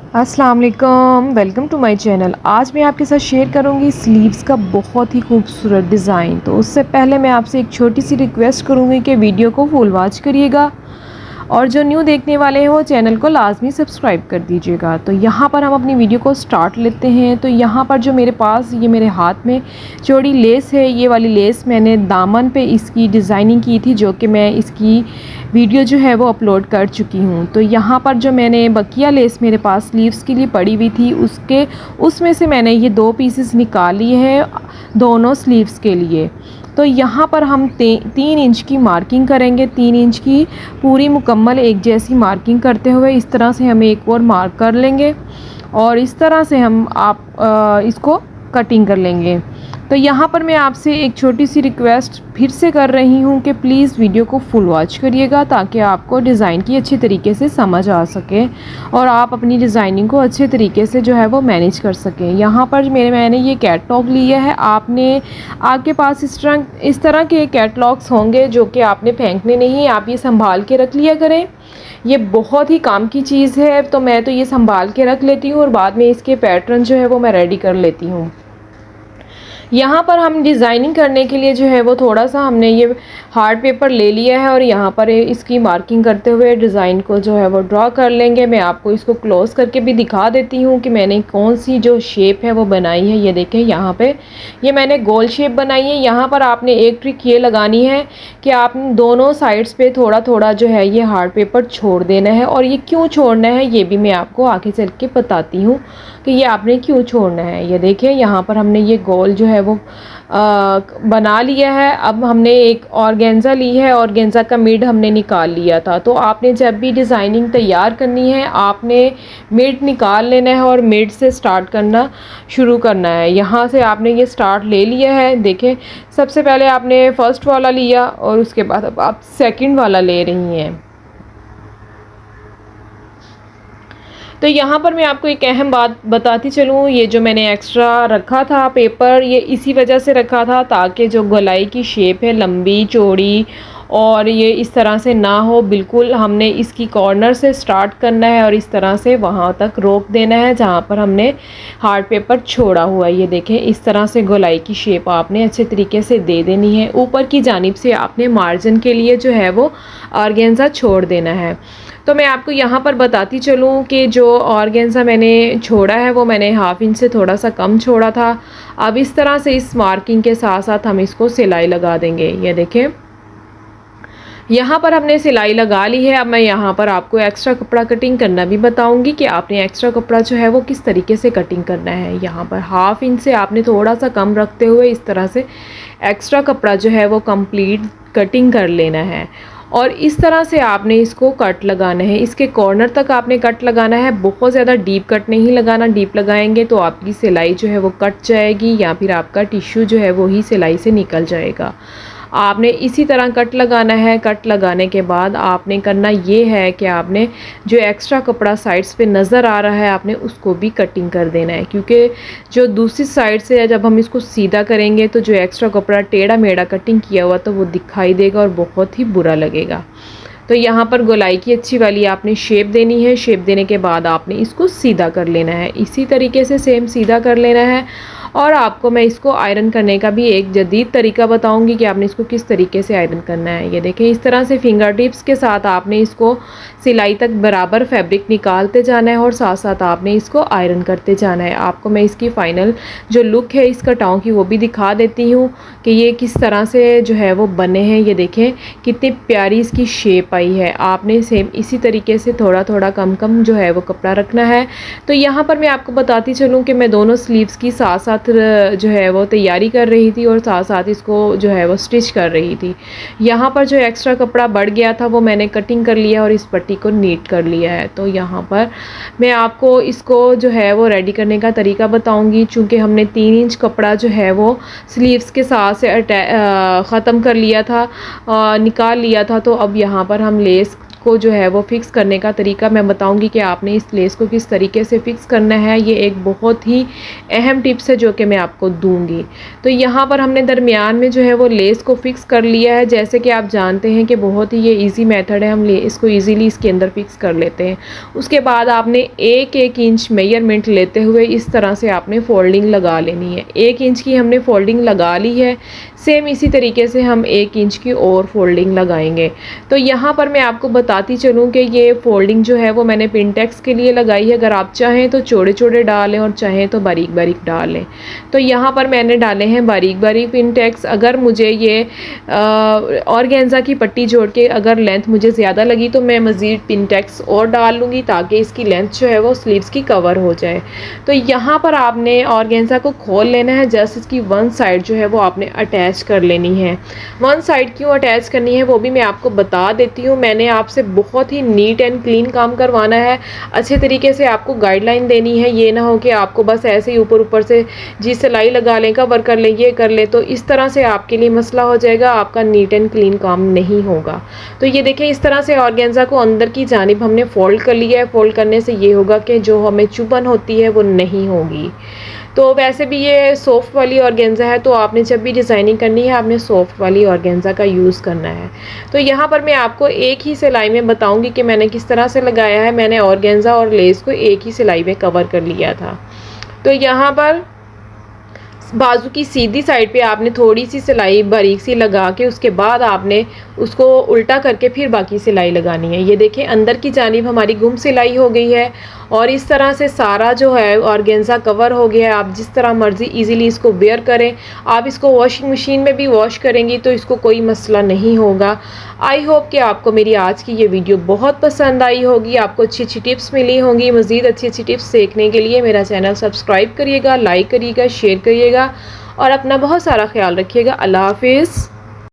अस्सलाम वालेकुम, welcome to my channel. आज मैं आपके साथ शेयर करूंगी स्लीव्स का बहुत ही खूबसूरत डिज़ाइन। तो उससे पहले मैं आपसे एक छोटी सी रिक्वेस्ट करूंगी कि वीडियो को फुल वॉच करिएगा और जो न्यू देखने वाले हैं वो चैनल को लाजमी सब्सक्राइब कर दीजिएगा। तो यहाँ पर हम अपनी वीडियो को स्टार्ट लेते हैं। तो यहाँ पर जो मेरे पास ये मेरे हाथ में चौड़ी लेस है, ये वाली लेस मैंने दामन पे इसकी डिज़ाइनिंग की थी, जो कि मैं इसकी वीडियो जो है वो अपलोड कर चुकी हूँ। तो यहाँ पर जो मैंने बकिया लेस मेरे पास स्लीव्स के लिए पड़ी हुई थी, उसमें से मैंने ये 2 पीसेस निकाल लिए हैं दोनों स्लीव्स के लिए। तो यहाँ पर हम 3 इंच की मार्किंग करेंगे। 3 इंच की पूरी मुकम्मल एक जैसी मार्किंग करते हुए इस तरह से हम एक और मार्क कर लेंगे और इस तरह से हम इसको कटिंग कर लेंगे। तो यहाँ पर मैं आपसे एक छोटी सी रिक्वेस्ट फिर से कर रही हूँ कि प्लीज़ वीडियो को फुल वॉच करिएगा ताकि आपको डिज़ाइन की अच्छी तरीके से समझ आ सके और आप अपनी डिज़ाइनिंग को अच्छे तरीके से जो है वो मैनेज कर सकें। यहाँ पर मैंने ये कैटलॉग लिया है। आपके पास इस तरह के कैटलॉग्स होंगे जो कि आपने फेंकने नहीं, आप ये संभाल के रख लिया करें। ये बहुत ही काम की चीज़ है। तो मैं तो ये संभाल के रख लेती हूँ और बाद में इसके पैटर्न जो है वो मैं रेडी कर लेती हूँ। यहाँ पर हम डिज़ाइनिंग करने के लिए जो है वो थोड़ा सा हमने ये हार्ड पेपर ले लिया है और यहाँ पर इसकी मार्किंग करते हुए डिज़ाइन को जो है वो ड्रॉ कर लेंगे। मैं आपको इसको क्लोज करके भी दिखा देती हूँ कि मैंने कौन सी जो शेप है वो बनाई है। ये देखें, यहाँ पे ये मैंने गोल शेप बनाई है। यहाँ पर आपने एक ट्रिक ये लगानी है कि आपने दोनों साइड्स पे थोड़ा थोड़ा जो है ये हार्ड पेपर छोड़ देना है। और ये क्यों छोड़ना है ये भी मैं आपको आगे चल के बताती हूँ कि ये आपने क्यों छोड़ना है। ये देखें, यहाँ पर हमने ये गोल जो है वो बना लिया है। अब हमने एक ऑर्गेन्जा ली है, ऑर्गेन्जा का मिड हमने निकाल लिया था। तो आपने जब भी डिज़ाइनिंग तैयार करनी है आपने मिड निकाल लेना है और मिड से स्टार्ट करना शुरू करना है। यहाँ से आपने ये स्टार्ट ले लिया है। देखें, सबसे पहले आपने फर्स्ट वाला लिया और उसके बाद अब आप सेकंड वाला ले रही हैं। तो यहाँ पर मैं आपको एक अहम बात बताती चलूँ, ये जो मैंने एक्स्ट्रा रखा था पेपर, ये इसी वजह से रखा था ताकि जो गोलाई की शेप है लंबी चौड़ी और ये इस तरह से ना हो। बिल्कुल हमने इसकी कॉर्नर से स्टार्ट करना है और इस तरह से वहाँ तक रोक देना है जहाँ पर हमने हार्ड पेपर छोड़ा हुआ है। ये देखें, इस तरह से गोलाई की शेप आपने अच्छे तरीके से दे देनी है। ऊपर की जानिब से आपने मार्जिन के लिए जो है वो ऑर्गेन्जा छोड़ देना है। तो मैं आपको यहाँ पर बताती चलूँ कि जो ऑर्गेन्जा मैंने छोड़ा है वो मैंने हाफ इंच से थोड़ा सा कम छोड़ा था। अब इस तरह से इस मार्किंग के साथ साथ हम इसको सिलाई लगा देंगे। ये देखें, यहाँ पर हमने सिलाई लगा ली है। अब मैं यहाँ पर आपको एक्स्ट्रा कपड़ा कटिंग करना भी बताऊंगी कि आपने एक्स्ट्रा कपड़ा जो है वो किस तरीके से कटिंग करना है। यहाँ पर हाफ इंच से आपने थोड़ा सा कम रखते हुए इस तरह से एक्स्ट्रा कपड़ा जो है वो कंप्लीट कटिंग कर लेना है और इस तरह से आपने इसको कट लगाना है। इसके कॉर्नर तक आपने कट लगाना है, बहुत ज़्यादा डीप कट नहीं लगाना। डीप लगाएंगे तो आपकी सिलाई जो है वो कट जाएगी या फिर आपका टिश्यू जो है वो ही सिलाई से निकल जाएगा। आपने इसी तरह कट लगाना है। कट लगाने के बाद आपने करना ये है कि आपने जो एक्स्ट्रा कपड़ा साइड्स पे नज़र आ रहा है आपने उसको भी कटिंग कर देना है, क्योंकि जो दूसरी साइड से जब हम इसको सीधा करेंगे तो जो एक्स्ट्रा कपड़ा टेढ़ा मेढ़ा कटिंग किया हुआ तो वो दिखाई देगा और बहुत ही बुरा लगेगा। तो यहाँ पर गोलाई की अच्छी वाली आपने शेप देनी है। शेप देने के बाद आपने इसको सीधा कर लेना है। इसी तरीके से सेम सीधा कर लेना है और आपको मैं इसको आयरन करने का भी एक जदीद तरीका बताऊंगी कि आपने इसको किस तरीके से आयरन करना है। ये देखें, इस तरह से फिंगर टिप्स के साथ आपने इसको सिलाई तक बराबर फैब्रिक निकालते जाना है और साथ साथ आपने इसको आयरन करते जाना है। आपको मैं इसकी फ़ाइनल जो लुक है इस कटाओं की वो भी दिखा देती हूँ कि ये किस तरह से जो है वो बने हैं। ये देखें कितनी प्यारी इसकी शेप आई है। आपने सेम इसी तरीके से थोड़ा थोड़ा कम कम जो है वो कपड़ा रखना है। तो यहाँ पर मैं आपको बताती चलूँ कि मैं दोनों स्लीव्स की साथ साथ जो है वो तैयारी कर रही थी और साथ साथ इसको जो है वो स्टिच कर रही थी। यहाँ पर जो एक्स्ट्रा कपड़ा बढ़ गया था वो मैंने कटिंग कर लिया और इस पट्टी को नीट कर लिया है। तो यहाँ पर मैं आपको इसको जो है वो रेडी करने का तरीका बताऊंगी। चूँकि हमने 3 इंच कपड़ा जो है वो स्लीव्स के साथ से ख़त्म कर लिया था, निकाल लिया था। तो अब यहाँ पर हम लेस को जो है वो फ़िक्स करने का तरीका मैं बताऊंगी कि आपने इस लेस को किस तरीके से फ़िक्स करना है। ये एक बहुत ही अहम टिप्स है जो कि मैं आपको दूंगी। तो यहाँ पर हमने दरमियान में जो है वो लेस को फ़िक्स कर लिया है। जैसे कि आप जानते हैं कि बहुत ही ये ईजी मेथड है, हम इसको ईज़िली इसके अंदर फ़िक्स कर लेते हैं। उसके बाद आपने 1-1 इंच मेजरमेंट लेते हुए इस तरह से आपने फ़ोल्डिंग लगा लेनी है। 1 इंच की हमने फ़ोल्डिंग लगा ली है। सेम इसी तरीके से हम 1 इंच की और फ़ोल्डिंग लगाएंगे। तो यहाँ पर मैं आपको बताती चलूँ कि ये फ़ोल्डिंग जो है वो मैंने पिनटेक्स के लिए लगाई है। अगर आप चाहें तो छोटे छोटे डालें और चाहें तो बारीक बारीक डालें। तो यहाँ पर मैंने डाले हैं बारीक बारीक पिनटेक्स। अगर मुझे ये ऑर्गेन्जा की पट्टी जोड़ के अगर लेंथ मुझे ज़्यादा लगी तो मैं मज़ीद पिनटेक्स और डाल लूँगी ताकि इसकी लेंथ जो है वो स्लीव्स की कवर हो जाए। तो यहाँ पर आपने ऑर्गेन्जा को खोल लेना है। जस्ट इसकी वन साइड जो है वो आपने अटैच कर लेनी है। वन साइड क्यों अटैच करनी है वो भी मैं आपको बता देती हूँ। मैंने आपसे बहुत ही नीट एंड क्लीन काम करवाना है, अच्छे तरीके से आपको गाइडलाइन देनी है। ये ना हो कि आपको बस ऐसे ही ऊपर ऊपर से जी सिलाई लगा लें, कवर कर लें, ये कर लें, तो इस तरह से आपके लिए मसला हो जाएगा, आपका नीट एंड क्लीन काम नहीं होगा। तो ये देखें, इस तरह से ऑर्गेन्जा को अंदर की जानिब हमने फोल्ड कर लिया है। फोल्ड करने से ये होगा कि जो हमें चुभन होती है वो नहीं होगी। तो वैसे भी ये सॉफ्ट वाली ऑर्गेन्जा है, तो आपने जब भी डिज़ाइनिंग करनी है आपने सॉफ्ट वाली ऑर्गेन्जा का यूज़ करना है। तो यहाँ पर मैं आपको एक ही सिलाई में बताऊंगी कि मैंने किस तरह से लगाया है। मैंने ऑर्गेन्जा और लेस को एक ही सिलाई में कवर कर लिया था। तो यहाँ पर बाजू की सीधी साइड पे आपने थोड़ी सी सिलाई बारीक सी लगा के उसके बाद आपने उसको उल्टा करके फिर बाकी सिलाई लगानी है। ये देखें, अंदर की जानिब हमारी गुम सिलाई हो गई है और इस तरह से सारा जो है ऑर्गेन्जा कवर हो गया है। आप जिस तरह मर्ज़ी इजीली इसको वेयर करें। आप इसको वॉशिंग मशीन में भी वॉश करेंगी तो इसको कोई मसला नहीं होगा। आई होप कि आपको मेरी आज की ये वीडियो बहुत पसंद आई होगी, आपको अच्छी अच्छी टिप्स मिली होंगी। मज़ीद अच्छी अच्छी टिप्स देखने के लिए मेरा चैनल सब्सक्राइब करिएगा, लाइक करिएगा, शेयर करिएगा और अपना बहुत सारा ख्याल रखिएगा। अल्लाह हाफिज़।